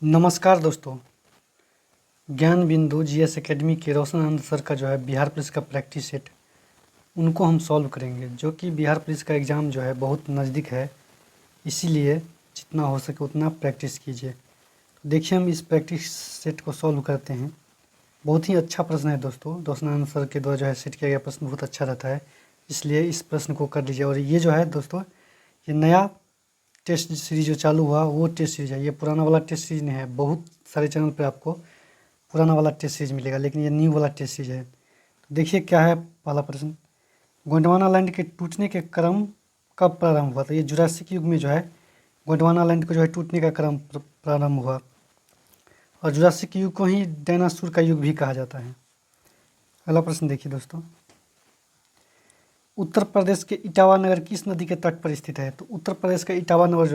नमस्कार दोस्तों। ज्ञान बिंदु जीएस एकेडमी के रोशन आनंद सर का जो है बिहार पुलिस का प्रैक्टिस सेट उनको हम सॉल्व करेंगे, जो कि बिहार पुलिस का एग्ज़ाम जो है बहुत नज़दीक है। इसीलिए जितना हो सके उतना प्रैक्टिस कीजिए। तो देखिए हम इस प्रैक्टिस सेट को सॉल्व करते हैं। बहुत ही अच्छा प्रश्न है दोस्तों। रोशन आनंद सर के द्वारा जो है सेट किया गया प्रश्न बहुत अच्छा रहता है, इसलिए इस प्रश्न को कर लीजिए। और ये जो है दोस्तों, ये नया टेस्ट सीरीज जो चालू हुआ वो टेस्ट सीरीज है। ये पुराना वाला टेस्ट सीरीज नहीं है। बहुत सारे चैनल पे आपको पुराना वाला टेस्ट सीरीज मिलेगा, लेकिन ये न्यू वाला टेस्ट सीरीज है। तो देखिए क्या है पहला प्रश्न। गोंडवाना लैंड के टूटने के क्रम कब प्रारंभ हुआ था? ये जुरासिक युग में जो है गोंडवाना लैंड को जो है टूटने का क्रम प्रारंभ हुआ। और जुरासिक युग को ही डायनासोर का युग भी कहा जाता है। अगला प्रश्न देखिए दोस्तों। उत्तर प्रदेश के इटावा नगर किस नदी के तट पर स्थित है? तो उत्तर प्रदेश का इटावा नगर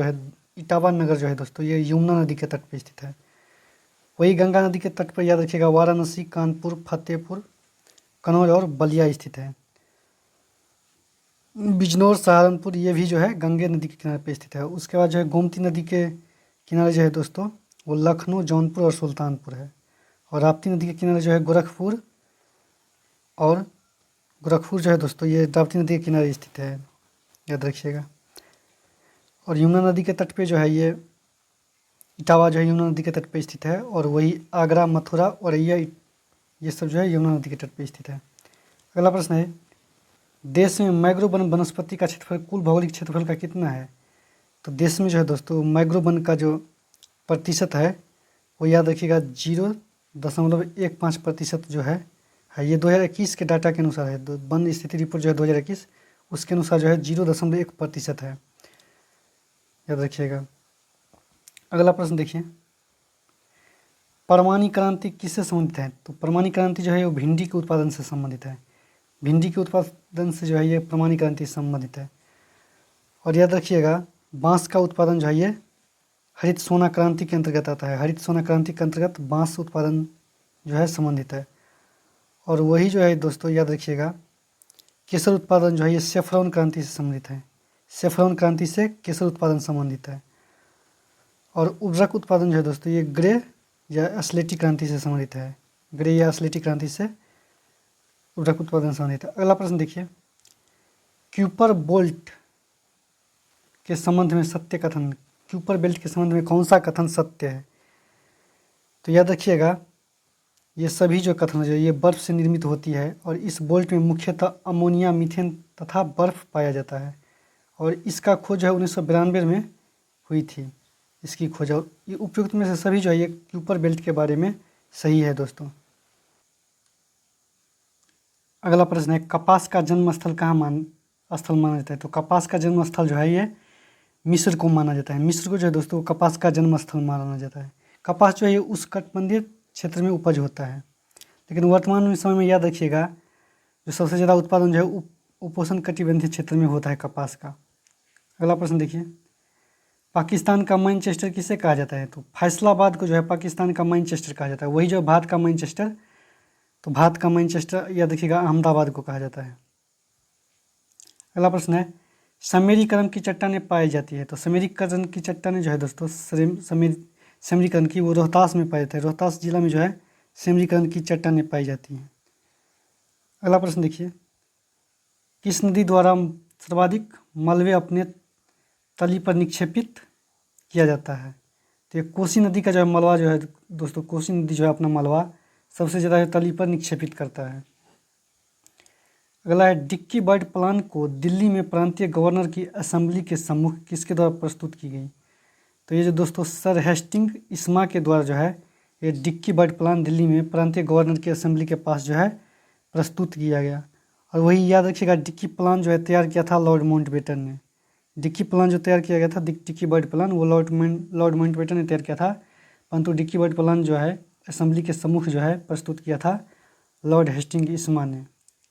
जो है दोस्तों, ये यमुना नदी के तट पर स्थित है। वही गंगा नदी के तट पर याद रखिएगा वाराणसी, कानपुर, फतेहपुर, कन्नौज और बलिया स्थित है। बिजनौर, सहारनपुर ये भी जो है गंगे नदी के किनारे पे स्थित है। उसके बाद जो है गोमती नदी के किनारे जो है दोस्तों, वो लखनऊ, जौनपुर और सुल्तानपुर है। और राप्ती नदी के किनारे जो है गोरखपुर जो है दोस्तों, ये राप्ती नदी के किनारे स्थित है, याद रखिएगा। और यमुना नदी के तट पे जो है ये इटावा जो है यमुना नदी के तट पे स्थित है। और वही आगरा, मथुरा, औरैया ये सब जो है यमुना नदी के तट पे स्थित है। अगला प्रश्न है, देश में मैंग्रोव वन वनस्पति का क्षेत्रफल कुल भौगोलिक क्षेत्रफल का कितना है? तो देश में जो है दोस्तों मैंग्रोव वन का जो प्रतिशत है वो याद रखिएगा 0.15% जो है ये 2021 के डाटा के अनुसार है। वन स्थिति रिपोर्ट जो है 2021 उसके अनुसार जो है 0.1% है, याद रखिएगा। अगला प्रश्न देखिए, परमाणु क्रांति किससे संबंधित है? तो परमाणु क्रांति जो है वो भिंडी के उत्पादन से संबंधित है। भिंडी के उत्पादन से जो है ये परमाणु क्रांति संबंधित है। और याद रखिएगा बांस का उत्पादन जो है ये हरित सोना क्रांति के अंतर्गत आता है। हरित सोना क्रांति के अंतर्गत बांस उत्पादन जो है संबंधित है। और वही जो है दोस्तों याद रखिएगा केसर उत्पादन जो है ये सेफ्रॉन क्रांति से संबंधित है। सेफ्रॉन क्रांति से केसर उत्पादन संबंधित है। और उर्वरक उत्पादन जो है दोस्तों ये ग्रे या स्लेटी क्रांति से संबंधित है। ग्रे या स्लेटी क्रांति से उर्वरक उत्पादन संबंधित है। अगला प्रश्न देखिए, क्यूपर बोल्ट के संबंध में सत्य कथन, क्यूपर बेल्ट के संबंध में कौन सा कथन सत्य है? तो याद रखिएगा ये सभी जो कथन जो ये बर्फ से निर्मित होती है। और इस बोल्ट में मुख्यतः अमोनिया, मीथेन तथा बर्फ पाया जाता है। और इसका खोज है 1992 में हुई थी इसकी खोज। और ये उपयुक्त में से सभी जो है ये क्यूपर बेल्ट के बारे में सही है दोस्तों। अगला प्रश्न है, कपास का जन्म स्थल स्थल माना जाता है? तो कपास का जन्म स्थल जो है ये मिस्र को माना जाता है। मिस्र को जो है दोस्तों कपास का जन्म स्थल माना जाता है। कपास जो है ये उष्णकटिबंधीय क्षेत्र में उपज होता है, लेकिन वर्तमान में समय में याद रखिएगा जो सबसे ज़्यादा उत्पादन जो है उपोष्ण कटिबंधीय क्षेत्र में होता है कपास का। अगला प्रश्न देखिए, पाकिस्तान का मैनचेस्टर किसे कहा जाता है? तो फैसलाबाद को जो है पाकिस्तान का मैनचेस्टर कहा जाता है। वही जो भारत का मैनचेस्टर, तो भारत का मैनचेस्टर याद रखिएगा अहमदाबाद को कहा जाता है। अगला प्रश्न है, समीरीकरण की चट्टानें पाई जाती है? तो समीरीकरण की चट्टानें जो है दोस्तों समीरीकरण की वो रोहतास में पाए जाते हैं। रोहतास जिला में जो है समीरीकरण की चट्टानें पाई जाती हैं। अगला प्रश्न देखिए, किस नदी द्वारा सर्वाधिक मलबे अपने तली पर निक्षेपित किया जाता है? तो ये कोसी नदी का जो है मलबा जो है दोस्तों, कोसी नदी जो है अपना मलबा सबसे ज़्यादा तली पर निक्षेपित करता है। अगला है, डिक्की बर्ड प्लान को दिल्ली में प्रांतीय गवर्नर की असेंबली के सम्मुख किसके द्वारा प्रस्तुत की गई? तो ये जो दोस्तों सर हेस्टिंग इस्मा के द्वारा जो है ये डिक्की बर्ड प्लान दिल्ली में प्रांतीय गवर्नर की असेंबली के पास जो है प्रस्तुत किया गया। और वही याद रखिएगा डिक्की प्लान जो है तैयार किया था लॉर्ड माउंटबेटन ने। डिक्की प्लान जो तैयार किया गया था डिक्की बर्ड प्लान वो लॉर्ड माउंटबेटन ने तैयार किया था, परंतु डिक्की बर्ड प्लान जो है असेंबली के सम्मुख जो है प्रस्तुत किया था लॉर्ड हेस्टिंग इस्मा ने।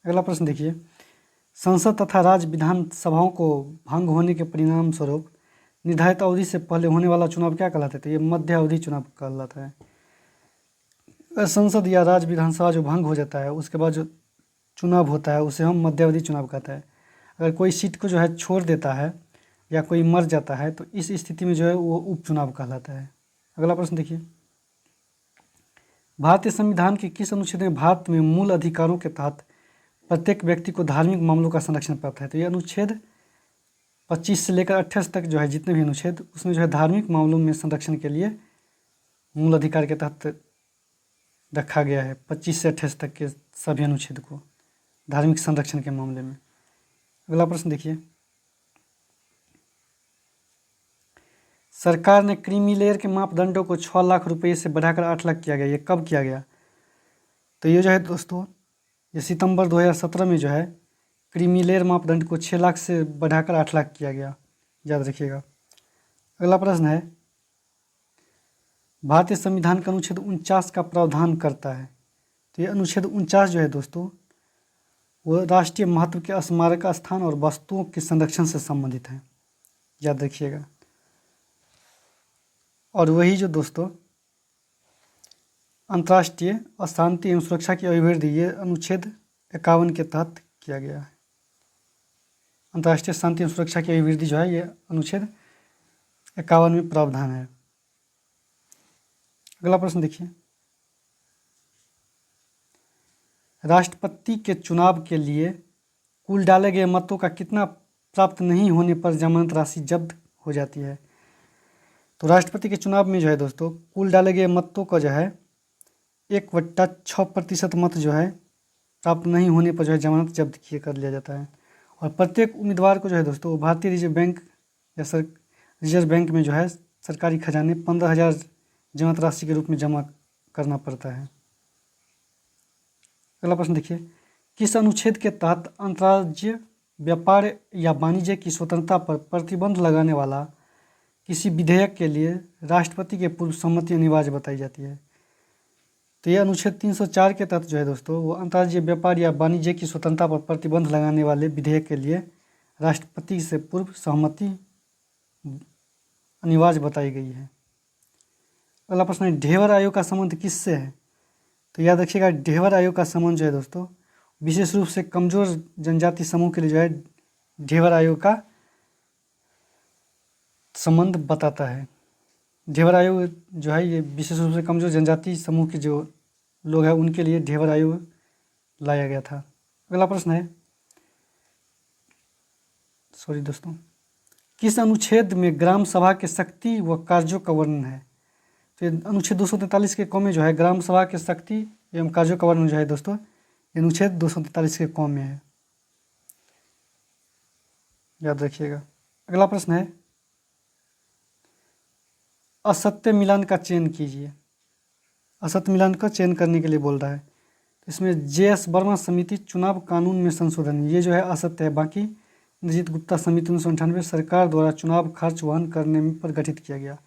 अगला प्रश्न देखिए, संसद तथा राज्य विधानसभाओं को भंग होने के परिणाम स्वरूप निर्धारित अवधि से पहले होने वाला चुनाव क्या कहलाता है? तो ये मध्य अवधि चुनाव कहलाता है। संसद या राज्य विधानसभा जो भंग हो जाता है उसके बाद जो चुनाव होता है उसे हम मध्यावधि चुनाव कहते हैं। अगर कोई सीट को जो है छोड़ देता है या कोई मर जाता है तो इस स्थिति में जो है वो उपचुनाव कहलाता है। अगला प्रश्न देखिए, भारतीय संविधान के किस अनुच्छेद में भारत में मूल अधिकारों के तहत प्रत्येक व्यक्ति को धार्मिक मामलों का संरक्षण प्राप्त है? तो ये अनुच्छेद 25 से लेकर 28 तक जो है जितने भी अनुच्छेद, उसमें जो है धार्मिक मामलों में संरक्षण के लिए मूल अधिकार के तहत रखा गया है। 25 से 28 तक के सभी अनुच्छेद को धार्मिक संरक्षण के मामले में। अगला प्रश्न देखिए, सरकार ने क्रीमी लेयर के मापदंडों को 6 लाख रुपये से बढ़ाकर 8 लाख किया गया। ये कब किया गया? तो ये जो है दोस्तों, ये सितंबर 2017 में जो है क्रीमी लेयर मापदंड को 6 लाख से बढ़ाकर 8 लाख किया गया, याद रखिएगा। अगला प्रश्न है, भारतीय संविधान का अनुच्छेद 49 का प्रावधान करता है। तो ये अनुच्छेद 49 जो है दोस्तों, वो राष्ट्रीय महत्व के स्मारक स्थान और वस्तुओं के संरक्षण से संबंधित है, याद रखिएगा। और वही जो दोस्तों अंतर्राष्ट्रीय अशांति एवं सुरक्षा की अभिवृद्धि, ये अनुच्छेद 51 के तहत किया गया है। अंतर्राष्ट्रीय शांति एवं सुरक्षा की अभिवृद्धि जो है ये अनुच्छेद 51 में प्रावधान है। अगला प्रश्न देखिए, राष्ट्रपति के चुनाव के लिए कुल डाले गए मतों का कितना प्राप्त नहीं होने पर जमानत राशि जब्त हो जाती है? तो राष्ट्रपति के चुनाव में जो है दोस्तों, कुल डाले गए मतों का जो है 1/6% मत जो है प्राप्त नहीं होने पर जो है जमानत जब्त किए कर लिया जाता है। और प्रत्येक उम्मीदवार को जो है दोस्तों भारतीय रिजर्व बैंक या रिजर्व बैंक में जो है सरकारी खजाने 15,000 जमानत राशि के रूप में जमा करना पड़ता है। अगला प्रश्न देखिए, किस अनुच्छेद के तहत अंतर्राज्यीय व्यापार या वाणिज्य की स्वतंत्रता पर प्रतिबंध लगाने वाला किसी विधेयक के लिए राष्ट्रपति के पूर्व सम्मति अनिवार्य बताई जाती है? तो यह अनुच्छेद 304 के तहत जो है दोस्तों, वो अंतर्राज्यीय व्यापार या वाणिज्य की स्वतंत्रता पर प्रतिबंध लगाने वाले विधेयक के लिए राष्ट्रपति से पूर्व सहमति अनिवार्य बताई गई है। अगला प्रश्न है, ढेबर आयोग का संबंध किससे है? तो याद रखिएगा, ढेबर आयोग का संबंध जो है दोस्तों विशेष रूप से कमजोर जनजाति समूह के लिए जो है ढेबर आयोग का संबंध बताता है। ढेबर आयोग जो है ये विशेष रूप से कमजोर जनजाति समूह के जो लोग हैं उनके लिए ढेबर आयोग लाया गया था। अगला प्रश्न है, दोस्तों, किस अनुच्छेद में ग्राम सभा के शक्ति व कार्यों का वर्णन है? तो अनुच्छेद 243 के क में जो है ग्राम सभा के शक्ति एवं कार्यों का वर्णन जो है दोस्तों अनुच्छेद 243 के क में है, याद रखिएगा। अगला प्रश्न है, असत्य मिलान का चयन कीजिए। असत्य मिलान का चयन करने के लिए बोल रहा है। तो इसमें JS वर्मा समिति चुनाव कानून में संशोधन, ये जो है असत्य है। बाकी इंद्रजीत गुप्ता समिति 1998 सरकार द्वारा चुनाव खर्च वहन करने पर गठित किया गया।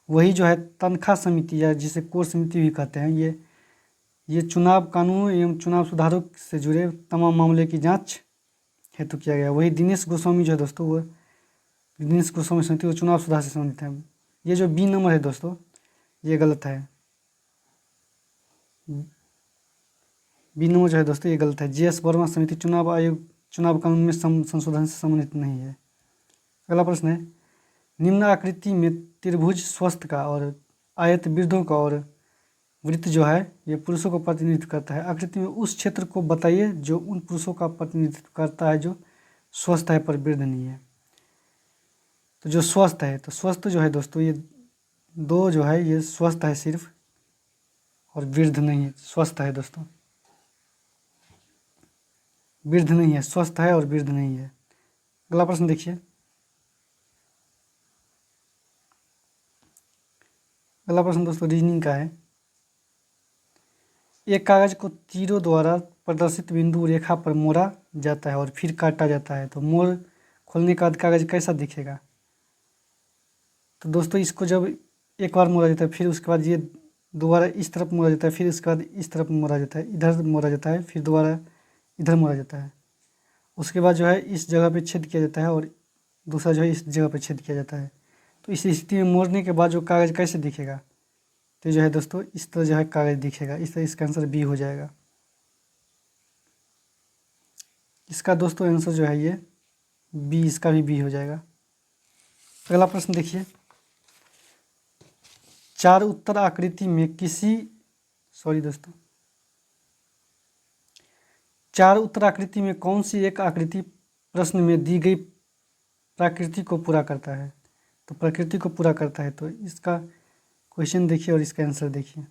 वही जो है तनख्वाह समिति या जिसे कोर समिति भी कहते हैं, ये चुनाव कानून एवं चुनाव सुधारों से जुड़े तमाम मामले की जांच हेतु किया गया। वही दिनेश गोस्वामी जो है दोस्तों, वो दिनेश गोस्वामी समिति वो चुनाव सुधार से संबंधित है। ये जो B नंबर है दोस्तों ये गलत है। B नंबर जो है दोस्तों ये गलत है। JS वर्मा समिति चुनाव आयोग चुनाव कानून में संशोधन से संबंधित नहीं है। अगला प्रश्न है, निम्न आकृति में त्रिभुज स्वस्थ का और आयत वृद्धों का और वृत्त जो है ये पुरुषों को प्रतिनिधित्व करता है। आकृति में उस क्षेत्र को बताइए जो उन पुरुषों का प्रतिनिधित्व करता है जो स्वस्थ है पर वृद्ध नहीं है। तो जो स्वस्थ है, तो स्वस्थ जो है दोस्तों ये दो जो है ये स्वस्थ है सिर्फ और वृद्ध नहीं है। स्वस्थ है दोस्तों, वृद्ध नहीं है, स्वस्थ है और वृद्ध नहीं है। अगला प्रश्न देखिए, अगला प्रश्न दोस्तों रीजनिंग का है। एक कागज को तीरों द्वारा प्रदर्शित बिंदु रेखा पर मोड़ा जाता है और फिर काटा जाता है, तो मोड़ खोलने के बाद कागज कैसा दिखेगा? तो दोस्तों इसको जब एक बार मोड़ा जाता है, फिर उसके बाद ये दोबारा इस तरफ मोड़ा जाता है, फिर उसके बाद इस तरफ मोड़ा जाता है, इधर मोड़ा जाता है, फिर दोबारा इधर मोड़ा जाता है। उसके बाद जो है इस जगह पे छेद किया जाता है और दूसरा जो है इस जगह पे छेद किया जाता है। तो इस स्थिति में मोड़ने के बाद जो कागज़ कैसे दिखेगा? तो जो है दोस्तों इस तरह जो है कागज़ दिखेगा। इस तरह इसका आंसर B हो जाएगा। इसका दोस्तों आंसर जो है ये B, इसका भी B हो जाएगा। अगला प्रश्न देखिए, चार उत्तर आकृति में किसी सॉरी दोस्तों, चार उत्तर आकृति में कौन सी एक आकृति प्रश्न में दी गई प्रकृति को पूरा करता है? तो प्रकृति को पूरा करता है। तो इसका क्वेश्चन देखिए और इसका आंसर देखिए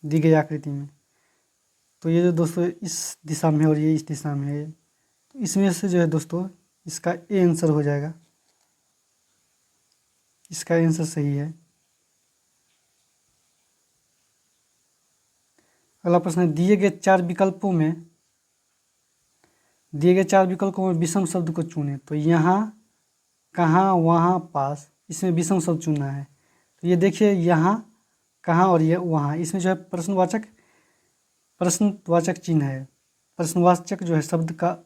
दी गई आकृति में। तो ये जो दोस्तों इस दिशा में और ये इस दिशा में है, तो इसमें से जो है दोस्तों इसका ए आंसर हो जाएगा, इसका आंसर सही है। अगला प्रश्न है, दिए गए चार विकल्पों में विषम शब्द को चुनें। तो यहाँ, कहाँ, वहाँ, पास, इसमें विषम शब्द चुनना है। तो ये देखिए यहाँ, कहाँ और ये वहाँ, इसमें जो है प्रश्नवाचक चिन्ह है, प्रश्नवाचक जो है शब्द का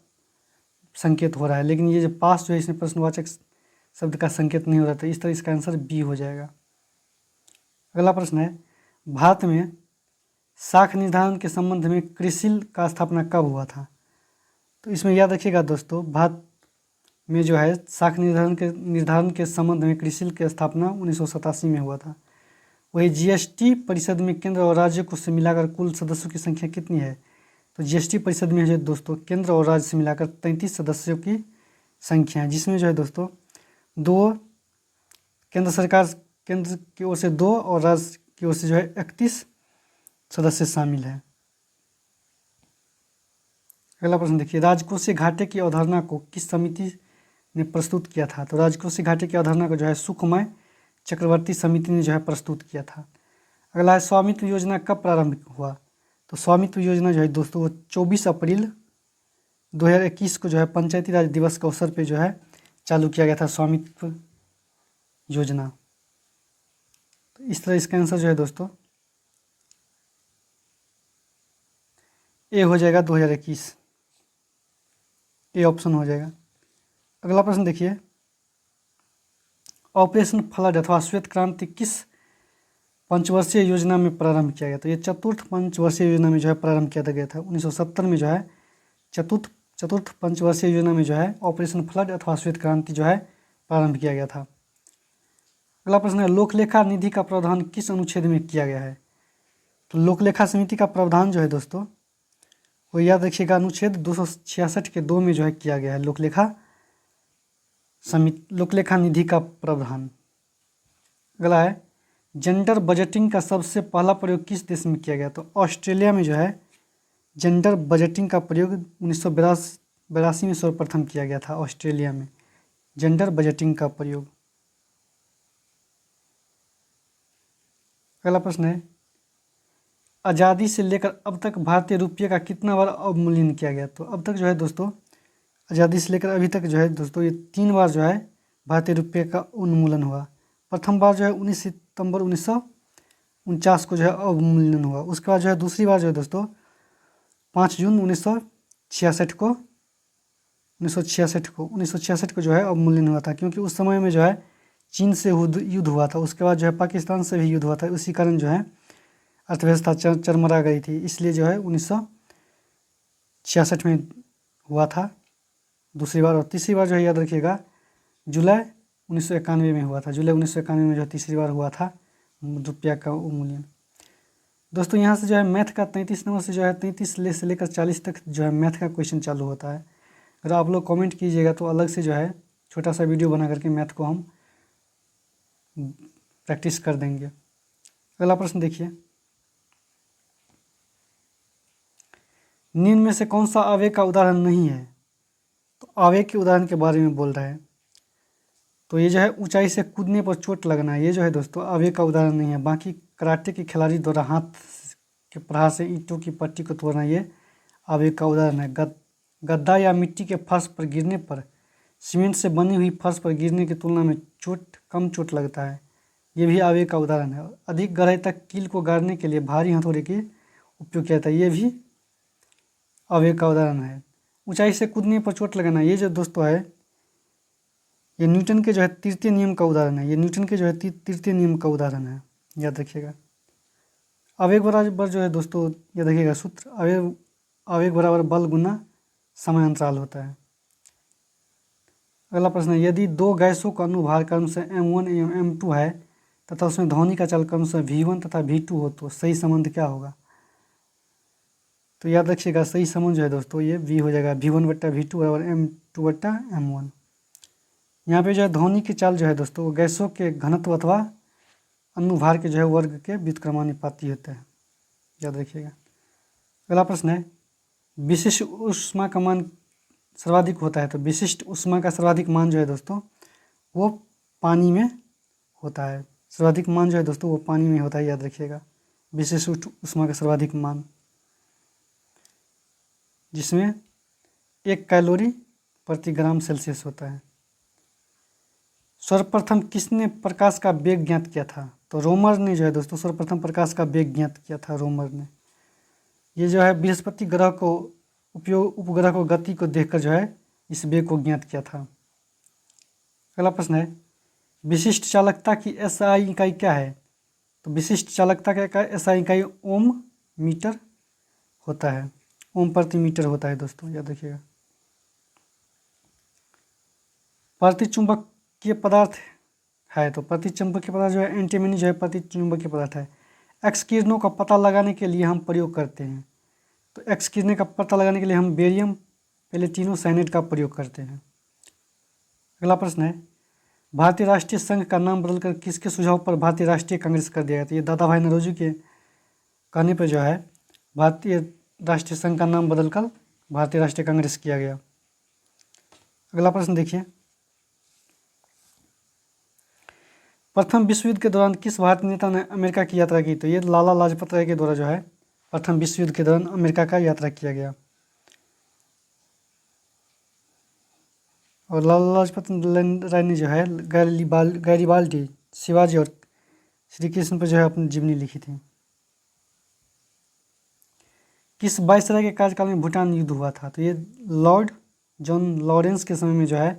संकेत हो रहा है, लेकिन ये जो पास जो है इसमें प्रश्नवाचक शब्द का संकेत नहीं हो रहा। तो इस तरह इसका आंसर बी हो जाएगा। अगला प्रश्न है, भारत में साख निर्धारण के संबंध में क्रिसिल का स्थापना कब हुआ था? तो इसमें याद रखिएगा दोस्तों, भारत में जो है साख निर्धारण के संबंध में क्रिसिल की स्थापना 1987 में हुआ था। वही जीएसटी परिषद में केंद्र और राज्य को से मिलाकर कुल सदस्यों की संख्या कितनी है? तो जीएसटी परिषद में जो दोस्तों केंद्र और राज्य से मिलाकर 33 सदस्यों की संख्या है, जिसमें जो है दोस्तों दो केंद्र की ओर से 2 और राज्य की ओर से जो है 31 सदस्य शामिल हैं। अगला प्रश्न देखिए, राजकोषीय घाटे की अवधारणा को किस समिति ने प्रस्तुत किया था? तो राजकोषीय घाटे की अवधारणा को जो है सुखमय चक्रवर्ती समिति ने जो है प्रस्तुत किया था। अगला है, स्वामित्व योजना कब प्रारंभ हुआ? तो स्वामित्व योजना जो है दोस्तों वो 24 अप्रैल 2021 को जो है पंचायती राज दिवस के अवसर पे जो है चालू किया गया था स्वामित्व योजना। तो इस तरह इसका आंसर जो है दोस्तों ए हो जाएगा, 2021 ए ऑप्शन हो जाएगा। अगला प्रश्न देखिए, ऑपरेशन फ्लड अथवा श्वेत क्रांति किस पंचवर्षीय योजना में प्रारंभ किया गया? तो ये चतुर्थ पंचवर्षीय योजना में जो है प्रारंभ किया गया था। 1970 में जो है चतुर्थ पंचवर्षीय योजना में जो है ऑपरेशन फ्लड अथवा श्वेत क्रांति जो है प्रारंभ किया गया था। अगला प्रश्न है, लोकलेखा निधि का प्रावधान किस अनुच्छेद में किया गया है? तो लोकलेखा समिति का प्रावधान जो है दोस्तों वो याद रखिएगा अनुच्छेद 266 के 2 में जो है किया गया है लोकलेखा निधि का प्रावधान। अगला है, जेंडर बजटिंग का सबसे पहला प्रयोग किस देश में किया गया? तो ऑस्ट्रेलिया में जो है जेंडर बजटिंग का प्रयोग 1982 में सर्वप्रथम किया गया था। ऑस्ट्रेलिया में जेंडर बजटिंग का प्रयोग। अगला प्रश्न है, आज़ादी से लेकर अब तक भारतीय रुपये का कितना बार अवमूल्यन किया गया? तो अब तक जो है दोस्तों आज़ादी से लेकर अभी तक जो है दोस्तों ये 3 बार जो है भारतीय रुपये का उन्मूलन हुआ। प्रथम बार जो है 19 सितंबर 1949 को जो है अवमूल्यन हुआ। उसके बाद जो है दूसरी बार जो है दोस्तों 5 जून 1966 को जो है अवमूल्यन हुआ था, क्योंकि उस समय में जो है चीन से युद्ध हुआ था। उसके बाद जो है पाकिस्तान से भी युद्ध हुआ था। उसी कारण जो है अर्थव्यवस्था चरमरा गई थी, इसलिए जो है 1966 में हुआ था दूसरी बार। और तीसरी बार जो है याद रखिएगा जुलाई 1991 में हुआ था। जुलाई 1991 में जो है तीसरी बार हुआ था रुपया का अवमूल्यन। दोस्तों यहाँ से जो है मैथ का 33 नंबर से जो है 33 से लेकर 40 तक जो है मैथ का क्वेश्चन चालू होता है। अगर आप लोग कमेंट कीजिएगा तो अलग से जो है छोटा सा वीडियो बना करके मैथ को हम प्रैक्टिस कर देंगे। अगला प्रश्न देखिए, निम्न में से कौन सा आवेग का उदाहरण नहीं है? तो आवेग के उदाहरण के बारे में बोल रहा है। तो ये जो है ऊंचाई से कूदने पर चोट लगना, ये जो है दोस्तों आवेग का उदाहरण नहीं है। बाकी कराटे के खिलाड़ी द्वारा हाथ के प्रहार से ईंटों की पट्टी को तोड़ना, ये आवेग का उदाहरण है। गद्दा या मिट्टी के फर्श पर गिरने पर सीमेंट से बनी हुई फर्श पर गिरने की तुलना में कम चोट लगता है, ये भी आवेग का उदाहरण है। अधिक गहराई तक कील को गाड़ने के लिए भारी हथौड़े के उपयोग किया जाता है, ये भी आवेग का उदाहरण है। ऊंचाई से कूदने पर चोट लगाना, ये जो दोस्तों है ये न्यूटन के जो है तृतीय नियम का उदाहरण है। ये न्यूटन के जो है तृतीय नियम का उदाहरण है, याद रखिएगा। आवेग बराबर जो है दोस्तों याद रखिएगा सूत्र, आवेग बराबर बल गुना समय अंतराल होता है। अगला प्रश्न है, यदि दो गैसों का अनुभार क्रम से m1 एवं m2 है तथा उसमें ध्वनि का चाल क्रमशः V1 तथा V2 हो तो सही संबंध क्या होगा? तो याद रखिएगा सही संबंध जो है दोस्तों ये V हो जाएगा, V1/V2 बराबर M2/M1। यहाँ पे जो है ध्वनि की चाल जो है दोस्तों वो गैसों के घनत्व अथवा अनुभार के जो है वर्ग के व्युत्क्रमानुपाती होते हैं, याद रखिएगा। अगला प्रश्न है विशिष्ट ऊष्मा का मान सर्वाधिक होता है, तो विशिष्ट ऊष्मा का सर्वाधिक मान जो है दोस्तों वो पानी में होता है। सर्वाधिक मान जो है दोस्तों वो पानी में होता है, याद रखिएगा। विशिष्ट ऊष्मा का सर्वाधिक मान जिसमें 1 कैलोरी प्रति ग्राम सेल्सियस होता है। सर्वप्रथम किसने प्रकाश का वेग ज्ञात किया था? तो रोमर ने जो है दोस्तों सर्वप्रथम प्रकाश का वेग ज्ञात किया था, रोमर ने। ये जो है बृहस्पति ग्रह को उपग्रह को गति को देखकर जो है इस वेग को ज्ञात किया था। अगला प्रश्न है विशिष्ट चालकता की SI इकाई क्या है? तो विशिष्ट चालकता का SI इकाई ओम मीटर होता है, ओम प्रति मीटर होता है दोस्तों, याद रखिएगा। प्रतिचुंबकीय पदार्थ है, तो प्रतिचुंबकीय पदार्थ जो है एंटीमनी जो है प्रतिचुंबकीय पदार्थ है। एक्स किरणों का पता लगाने के लिए हम प्रयोग करते हैं, तो एक्स किरणें का पता लगाने के लिए हम बेरियम प्लेटिनो साइनेट का प्रयोग करते हैं। अगला प्रश्न है भारतीय राष्ट्रीय संघ का नाम बदलकर किसके सुझाव पर भारतीय राष्ट्रीय कांग्रेस कर दिया गया? तो ये दादा भाई नौरोजी के कहने पर जो है भारतीय राष्ट्रीय संघ का नाम बदलकर भारतीय राष्ट्रीय कांग्रेस किया गया। अगला प्रश्न देखिए प्रथम विश्व युद्ध के दौरान किस भारतीय नेता ने अमेरिका की यात्रा की? तो ये लाला लाजपत राय के द्वारा जो है प्रथम विश्व युद्ध के दौरान अमेरिका का यात्रा किया गया। और लाला लाजपत राय ने जो है गैरिबाल्डी, शिवाजी और श्री कृष्ण पर जो है अपनी जीवनी लिखी थी। किस वायसराय के कार्यकाल में भूटान युद्ध हुआ था? तो ये लॉर्ड जॉन लॉरेंस के समय में जो है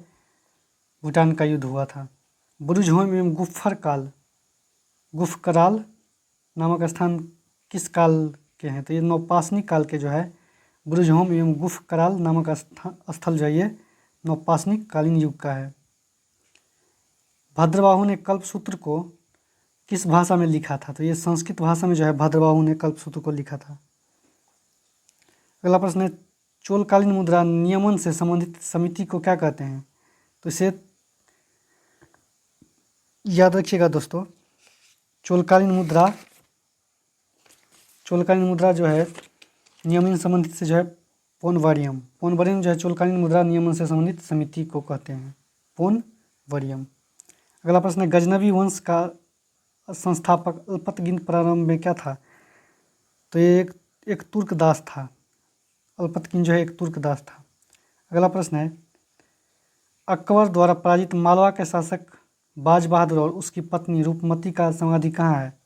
भूटान का युद्ध हुआ था। बुरुजहोम एवं गुफकराल नामक स्थान किस काल के हैं? तो ये नवपाषाणिक काल के जो है बुरुजहोम एवं गुफकराल नामक स्थल जो है ये नवपाषाणिक कालीन युग का है। भद्रबाहु ने कल्पसूत्र को किस भाषा में लिखा था? तो ये संस्कृत भाषा में जो है भद्रबाहु ने कल्पसूत्र को लिखा था। अगला प्रश्न है चोलकालीन मुद्रा नियमन से संबंधित समिति को क्या कहते हैं? तो इसे याद रखिएगा दोस्तों, चोलकालीन मुद्रा जो है नियमन संबंधित से जो है पोनवरियम जो है चोलकालीन मुद्रा नियमन से संबंधित समिति को कहते हैं, पोनवरियम। अगला प्रश्न है गजनवी वंश का संस्थापक अल्पतगिन प्रारंभ में क्या था? तो ये एक तुर्क दास था, अल्पतगिन जो है एक तुर्क दास था। अगला प्रश्न है अकबर द्वारा पराजित मालवा के शासक बाज बहादुर और उसकी पत्नी रूपमती का समाधि कहाँ है?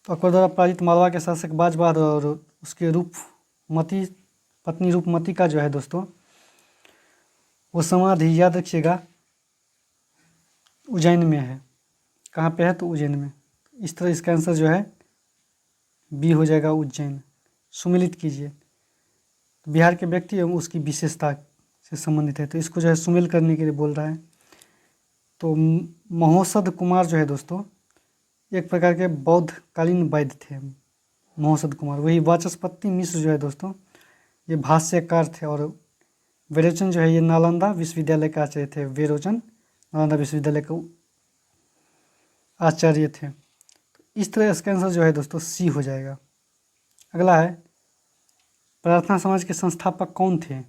तो अकबर द्वारा पराजित मालवा के शासक बाज बहादुर और उसके पत्नी रूपमती का जो है दोस्तों वो समाधि याद रखिएगा उज्जैन में है। कहाँ पे है? तो उज्जैन में। इस तरह इसका आंसर जो है बी हो जाएगा, उज्जैन। सुमेलित कीजिए, बिहार के व्यक्ति एवं उसकी विशेषता से संबंधित है, तो इसको जो है सुमेल करने के लिए बोल रहा है। तो महोसद कुमार जो है दोस्तों एक प्रकार के बौद्ध कालीन वैद्य थे, महोसद कुमार। वही वाचस्पति मिश्र जो है दोस्तों ये भाष्यकार थे और विरोचन जो है ये नालंदा विश्वविद्यालय के आचार्य थे। विरोचन नालंदा विश्वविद्यालय के आचार्य थे। इस तरह इसका आंसर जो है दोस्तों सी हो जाएगा। अगला है प्रार्थना समाज के संस्थापक कौन थे?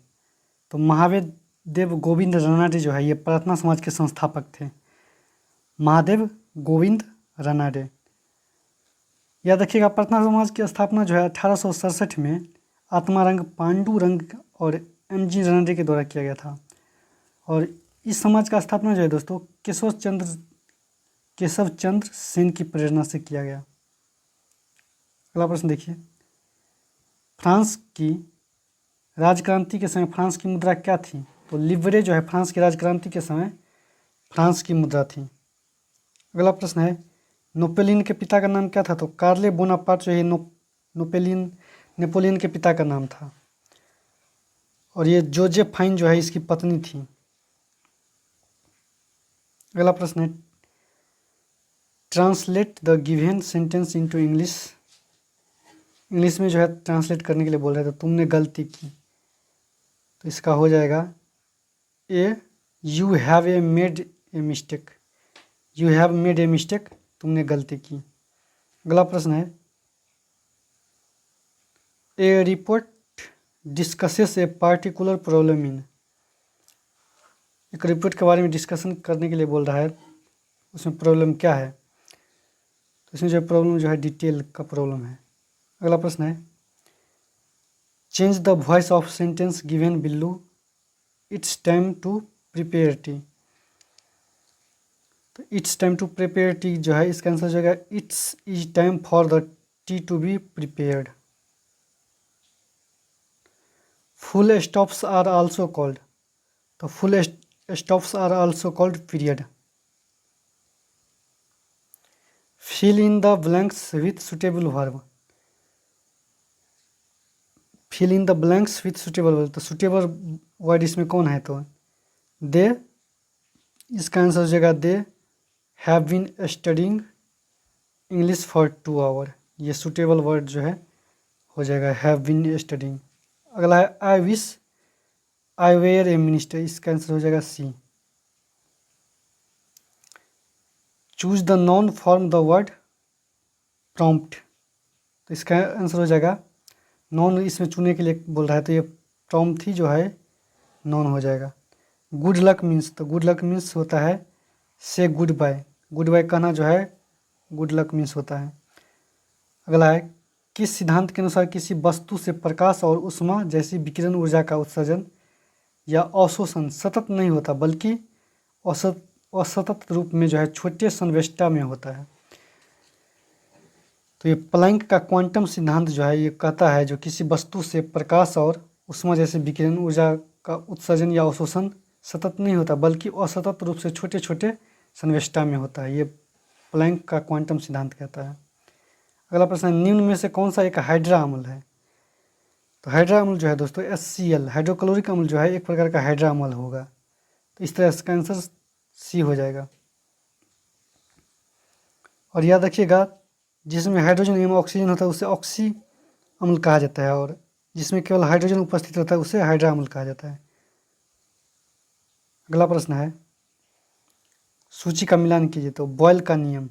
तो महावीर देव गोविंद रानाडे जो है ये प्रार्थना समाज के संस्थापक थे, महादेव गोविंद रानाडे। याद रखिएगा प्रार्थना समाज की स्थापना जो है 1867 में आत्मारंग पांडुरंग और MG रानाडे के द्वारा किया गया था। और इस समाज का स्थापना जो है दोस्तों केशव चंद्र सेन की प्रेरणा से किया गया। अगला प्रश्न देखिए फ्रांस की राजक्रांति के समय फ्रांस की मुद्रा क्या थी? तो लिवरे जो है फ्रांस की राजक्रांति के समय फ्रांस की मुद्रा थी। अगला प्रश्न है नेपोलियन के पिता का नाम क्या था? तो कार्ले बोनापार्ट जो है नेपोलियन के पिता का नाम था और ये जोजेफाइन जो है इसकी पत्नी थी। अगला प्रश्न है translate the given sentence into English. English में जो है ट्रांसलेट करने के लिए बोल रहे हैं, तो तुमने गलती की, तो इसका हो जाएगा A you have a made a mistake. You have made a mistake, तुमने गलती की। अगला प्रश्न है a report discusses a particular problem in. एक रिपोर्ट के बारे में डिस्कशन करने के लिए बोल रहा है, उसमें प्रॉब्लम क्या है, तो इसमें जो प्रॉब्लम जो है डिटेल का प्रॉब्लम है। अगला प्रश्न है change the voice of sentence given Billu, it's time to prepare tea. तो it's time to prepare tea जो है इसका आंसर हो जाएगा it's is time for the tea to be prepared. Full stops are also called, तो full stops are also called period. Fill in the blanks with suitable verb. Fill in the blanks with suitable verb, तो suitable word इसमें कौन है, तो दे, इसका answer हो जाएगा they have been studying English for 2 hour. ये सुटेबल वर्ड जो है हो जाएगा हैव बीन स्टडिंग। अगला है I wish I were a minister, इसका आंसर हो जाएगा C. Choose the noun form the word prompt, तो इसका आंसर हो जाएगा नॉन, इसमें चुनने के लिए बोल रहा है, तो ये प्रॉम्प्ट ही जो है नॉन हो जाएगा। गुड लक मीन्स, तो गुड लक मीन्स होता है से गुड बाय। गुड बाय कहना जो है गुड लक मीन्स होता है। अगला है किस सिद्धांत के अनुसार किसी वस्तु से प्रकाश और ऊष्मा जैसी विकिरण ऊर्जा का उत्सर्जन या अवशोषण सतत नहीं होता बल्कि असतत रूप में जो है छोटे संवेष्टा में होता है। तो ये प्लैंक का क्वांटम सिद्धांत जो है ये कहता है जो किसी वस्तु से प्रकाश और ऊष्मा जैसे विकिरण ऊर्जा का उत्सर्जन या अवशोषण सतत नहीं होता बल्कि असतत रूप से छोटे छोटे संवेष्टा में होता है, ये प्लैंक का क्वांटम सिद्धांत कहता है। अगला प्रश्न है निम्न में से कौन सा एक हाइड्रा अम्ल है, तो हाइड्रा अम्ल जो है दोस्तों HCl हाइड्रोक्लोरिक अम्ल जो है एक प्रकार का हाइड्रा अम्ल होगा, तो इस तरह इसका आंसर सी हो जाएगा। और याद रखिएगा जिसमें हाइड्रोजन एवं ऑक्सीजन होता है उसे ऑक्सी अम्ल कहा जाता है और जिसमें केवल हाइड्रोजन उपस्थित होता है उसे हाइड्रा अम्ल कहा जाता है। अगला प्रश्न है सूची का मिलान कीजिए, तो बॉयल का नियम,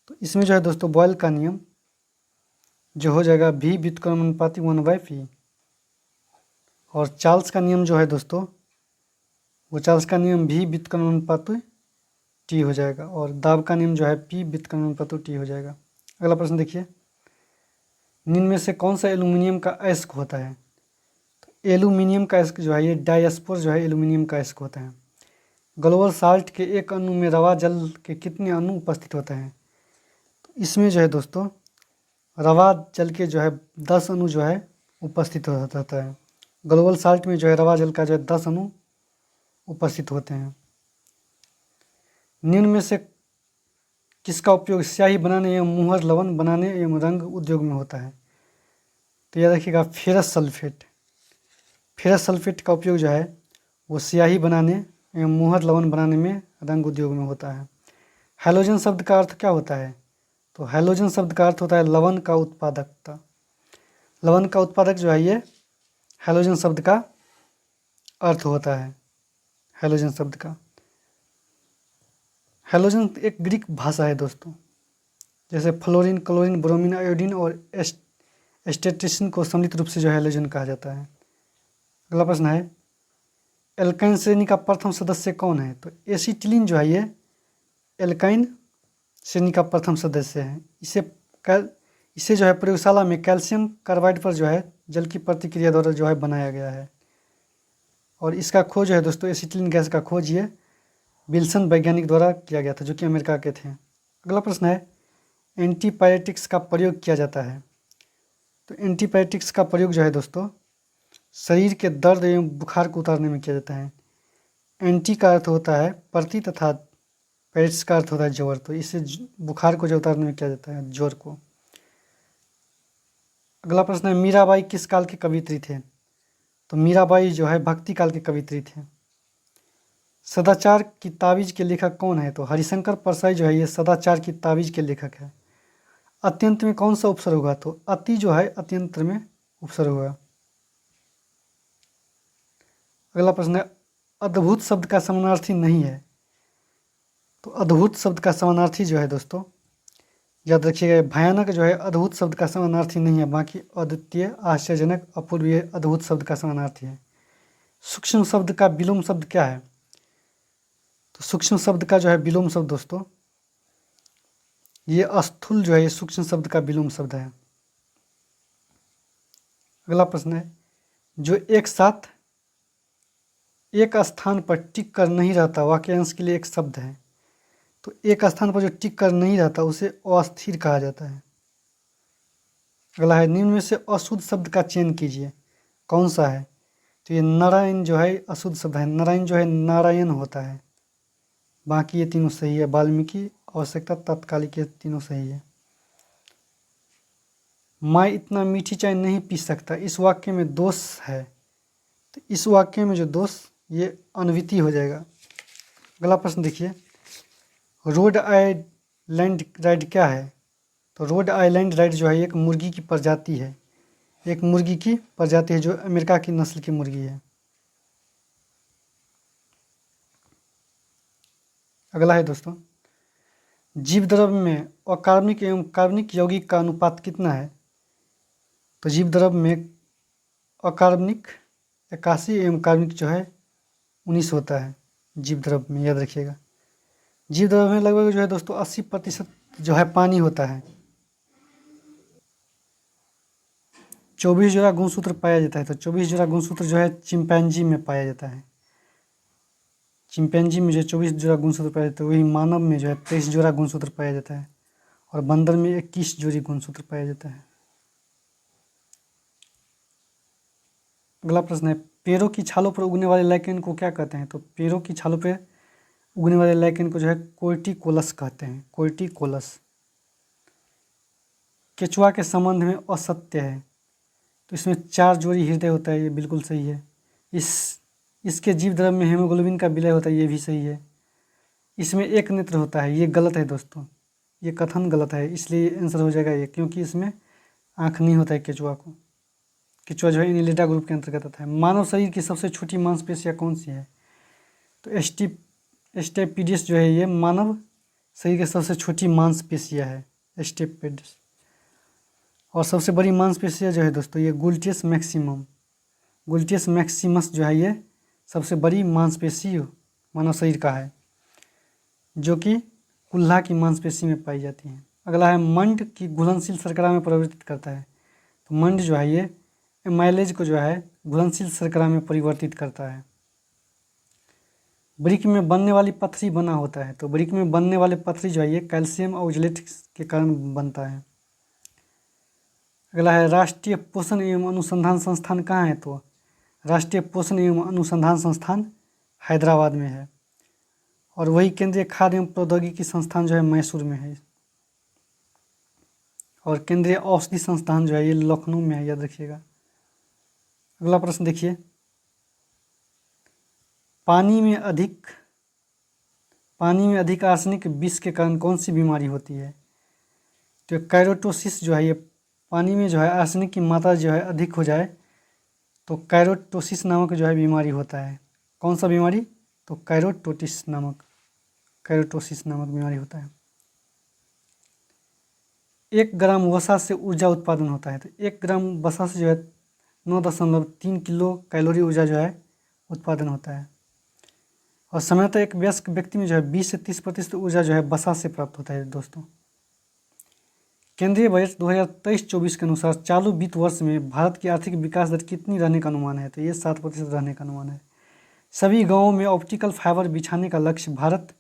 तो इसमें जो है दोस्तों बॉयल का नियम जो हो जाएगा V व्युत्क्रमानुपाती 1/p, और चार्ल्स का नियम जो है दोस्तों वो चार्ल्स का नियम V व्युत्क्रमानुपाती T हो जाएगा, और दाब का नियम जो है P व्युत्क्रमानुपाती T हो जाएगा। अगला प्रश्न देखिए निम्न में से कौन सा एल्यूमिनियम का अयस्क होता है, तो एल्यूमिनियम का अयस्क जो है ये डायस्पोर जो है एल्यूमिनियम का अयस्क होता है। ग्लोबल साल्ट के एक अणु में रवा जल के कितने अणु उपस्थित होते हैं, तो इसमें जो है दोस्तों रवा जल के जो है 10 अणु जो है उपस्थित होता है। ग्लोबल साल्ट में जो है रवा जल का जो है 10 अणु उपस्थित होते हैं। निम्न में से किसका उपयोग स्याही बनाने एवं मुहर लवण बनाने एवं रंग उद्योग में होता है, तो यह देखिएगा फेरस सल्फेट। फेरस सल्फेट का उपयोग जो है वो स्याही बनाने एवं मुहर लवण बनाने में रंग उद्योग में होता है। हैलोजन शब्द का अर्थ क्या होता है, तो हैलोजन शब्द का अर्थ होता है लवण का उत्पादकता। लवण का उत्पादक जो है ये हैलोजन शब्द का अर्थ होता है। हैलोजन शब्द का हैलोजन एक ग्रीक भाषा है दोस्तों, जैसे फ्लोरीन क्लोरीन ब्रोमीन आयोडीन और एस्टेटिसिन को सम्मिलित रूप से जो हैलोजन कहा जाता है। अगला प्रश्न है एल्काइन श्रेणी का प्रथम सदस्य कौन है, तो एसिटिलीन जो है ये एल्काइन श्रेणी का प्रथम सदस्य है। इसे जो है प्रयोगशाला में कैल्शियम कार्बाइड पर जो है जल की प्रतिक्रिया द्वारा जो है बनाया गया है, और इसका खोज जो है दोस्तों एसिटिलीन गैस का खोज ये विल्सन वैज्ञानिक द्वारा किया गया था जो कि अमेरिका के थे। अगला प्रश्न है एंटीपायरेटिक्स का प्रयोग किया जाता है, तो एंटीपायरेटिक्स का प्रयोग जो है दोस्तों शरीर के दर्द एवं बुखार को उतारने में किया जाता है। एंटी का अर्थ होता है प्रति तथा पैरिट्स का अर्थ होता है जोर, तो इससे बुखार को जो उतारने में किया जाता है जोर को। अगला प्रश्न है मीराबाई किस काल के कवियत्री थे, तो मीराबाई जो है भक्ति काल के कवियत्री थे। सदाचार की ताबीज़ के लेखक कौन है? तो हरिशंकर परसाई जो है ये सदाचार की ताबीज़ के लेखक है। अत्यंत में कौन सा उपसर्ग होगा? तो अति जो है अत्यंत में उपसर्ग होगा। अगला प्रश्न है अद्भुत शब्द का समानार्थी नहीं है। तो अद्भुत शब्द का समानार्थी जो है दोस्तों याद रखिएगा, भयानक जो है अद्भुत शब्द का समानार्थी नहीं है, बाकी अद्वितीय, आश्चर्यजनक, अपूर्वीय अद्भुत शब्द का समानार्थी है। सूक्ष्म शब्द का विलोम शब्द क्या है? तो सूक्ष्म शब्द का जो है विलोम शब्द दोस्तों ये स्थूल जो है ये सूक्ष्म शब्द का विलोम शब्द है। अगला प्रश्न है जो एक साथ एक स्थान पर टिक कर नहीं रहता वाक्यांश के लिए एक शब्द है। तो एक स्थान पर जो टिक कर नहीं रहता उसे अस्थिर कहा जाता है। अगला है निम्न में से अशुद्ध शब्द का चयन कीजिए, कौन सा है? तो ये नारायण जो है अशुद्ध शब्द है। नारायण जो है नारायण होता है, बाकी ये तीनों सही है। वाल्मीकि, आवश्यकता, तात्कालिक, ये तीनों सही है। मैं इतना मीठी चाय नहीं पी सकता, इस वाक्य में दोष है। तो इस वाक्य में जो दोष ये अनविति हो जाएगा। अगला प्रश्न देखिए रोड आइलैंड राइड क्या है? तो रोड आइलैंड राइड जो है एक मुर्गी की प्रजाति है, एक मुर्गी की प्रजाति है जो अमेरिका की नस्ल की मुर्गी है। अगला है दोस्तों जीव द्रव्य में अकार्बनिक एवं कार्बनिक यौगिक का अनुपात कितना है? तो जीव द्रव्य में अकार्बनिक 81 एवं कार्बनिक जो है 19 होता है जीव द्रव्य में, याद रखिएगा। जीव द्रव्य में लगभग जो है दोस्तों 80% जो है पानी होता है। 24 जोड़ा गुणसूत्र पाया जाता है। तो 24 जोड़ा गुणसूत्र जो है चिंपैंजी में पाया जाता है। चिंपैंजी में जो 24 जोड़ा गुणसूत्र पाया जाता है, वही मानव में जो है 23 जोड़ा गुणसूत्र पाया जाता है और बंदर में 21 जोड़ी गुणसूत्र पाया जाता है। अगला प्रश्न है पेड़ों की छालों पर उगने वाले लाइकेन को क्या कहते हैं? तो पेड़ों की छालों पर उगने वाले लाइकेन को जो है कोर्टिकोलस कहते हैं, कोर्टिकोलस। केचुआ के संबंध में असत्य है। तो इसमें 4 जोड़ी हृदय होता है, ये बिल्कुल सही है। इसके जीव द्रव्य में हेमोग्लोबिन का विलय होता है, ये भी सही है। इसमें एक नेत्र होता है, ये गलत है दोस्तों, ये कथन गलत है, इसलिए आंसर हो जाएगा ये, क्योंकि इसमें आँख नहीं होता है केचुआ को। केचुआ जो है इनिलिडा ग्रुप के अंतर्गत आता है। मानव शरीर की सबसे छोटी मांसपेशियाँ कौन सी है? तो एस्टेपिडिस जो है ये मानव शरीर की सबसे छोटी मांसपेशियाँ है, एस्टेपिडिस। और सबसे बड़ी मांसपेशियाँ जो है दोस्तों ये गुल्टियस मैक्सिमम, गुल्टियस मैक्सिमस जो है ये सबसे बड़ी मांसपेशी मानव शरीर का है, जो कि कुल्ला की मांसपेशी में पाई जाती है। अगला है मंड की घुलनशील शर्करा में परिवर्तित करता है। तो मंड जो है ये एमाइलेज को जो है घुलनशील शर्करा में परिवर्तित करता है। ब्रिक में बनने वाली पथरी बना होता है। तो ब्रिक में बनने वाले पथरी जो है ये कैल्शियम ऑक्जेलेट के कारण बनता है। अगला है राष्ट्रीय पोषण एवं अनुसंधान संस्थान कहाँ है? तो राष्ट्रीय पोषण एवं अनुसंधान संस्थान हैदराबाद में है और वही केंद्रीय खाद्य एवं प्रौद्योगिकी संस्थान जो है मैसूर में है और केंद्रीय औषधि संस्थान जो है ये लखनऊ में है, याद रखिएगा। अगला प्रश्न देखिए पानी में अधिक आर्सेनिक विष के कारण कौन सी बीमारी होती है? तो कैरोटोसिस जो है ये पानी में जो है आर्सेनिक की मात्रा जो है अधिक हो जाए तो कैरोटोसिस नामक जो है बीमारी होता है। कौन सा बीमारी? तो कैरोटोसिस नामक बीमारी होता है। 1 ग्राम वसा से ऊर्जा उत्पादन होता है। तो 1 ग्राम वसा से जो है 9.3 किलो कैलोरी ऊर्जा जो है उत्पादन होता है और सामान्यतः एक वयस्क व्यक्ति में जो है 20 से 30% ऊर्जा जो है वसा से प्राप्त होता है दोस्तों। केंद्रीय बजट 2023-24 के अनुसार चालू वित्त वर्ष में भारत की आर्थिक विकास दर कितनी रहने का अनुमान है? तो ये 7% रहने का अनुमान है। सभी गांवों में ऑप्टिकल फाइबर बिछाने का लक्ष्य भारत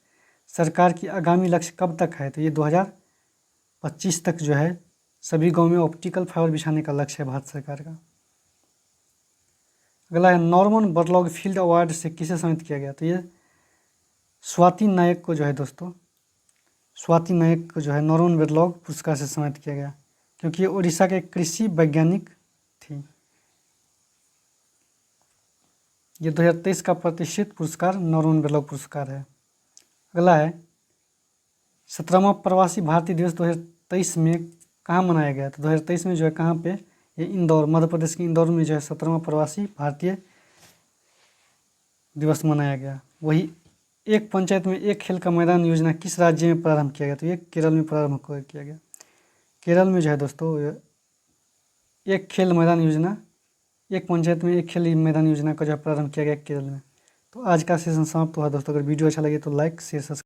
सरकार की आगामी लक्ष्य कब तक है? तो ये 2025 तक जो है सभी गांवों में ऑप्टिकल फाइबर बिछाने का लक्ष्य है भारत सरकार का। अगला है नॉर्मन बोरलॉग फील्ड अवार्ड से किसे सम्मानित किया गया? तो ये स्वाति नायक को जो है दोस्तों, स्वाति नायक को जो है नॉर्मन बोरलॉग पुरस्कार से सम्मानित किया गया क्योंकि ये उड़ीसा के कृषि वैज्ञानिक थी। ये 2023 का प्रतिष्ठित पुरस्कार नॉर्मन बेरलॉग पुरस्कार है। अगला है 17वां प्रवासी भारतीय दिवस 2023 में कहाँ मनाया गया? तो 2023 में जो है कहाँ पे? ये इंदौर, मध्य प्रदेश के इंदौर में जो है 17वां प्रवासी भारतीय दिवस मनाया गया। वही एक पंचायत में एक खेल का मैदान योजना किस राज्य में प्रारंभ किया गया? तो ये केरल में प्रारंभ किया गया। केरल में जो है दोस्तों एक खेल मैदान योजना, एक पंचायत में एक खेल मैदान योजना का जो है प्रारंभ किया गया केरल में। तो आज का सेशन समाप्त हुआ दोस्तों। अगर वीडियो अच्छा लगे तो लाइक शेयर सब्सक्राइब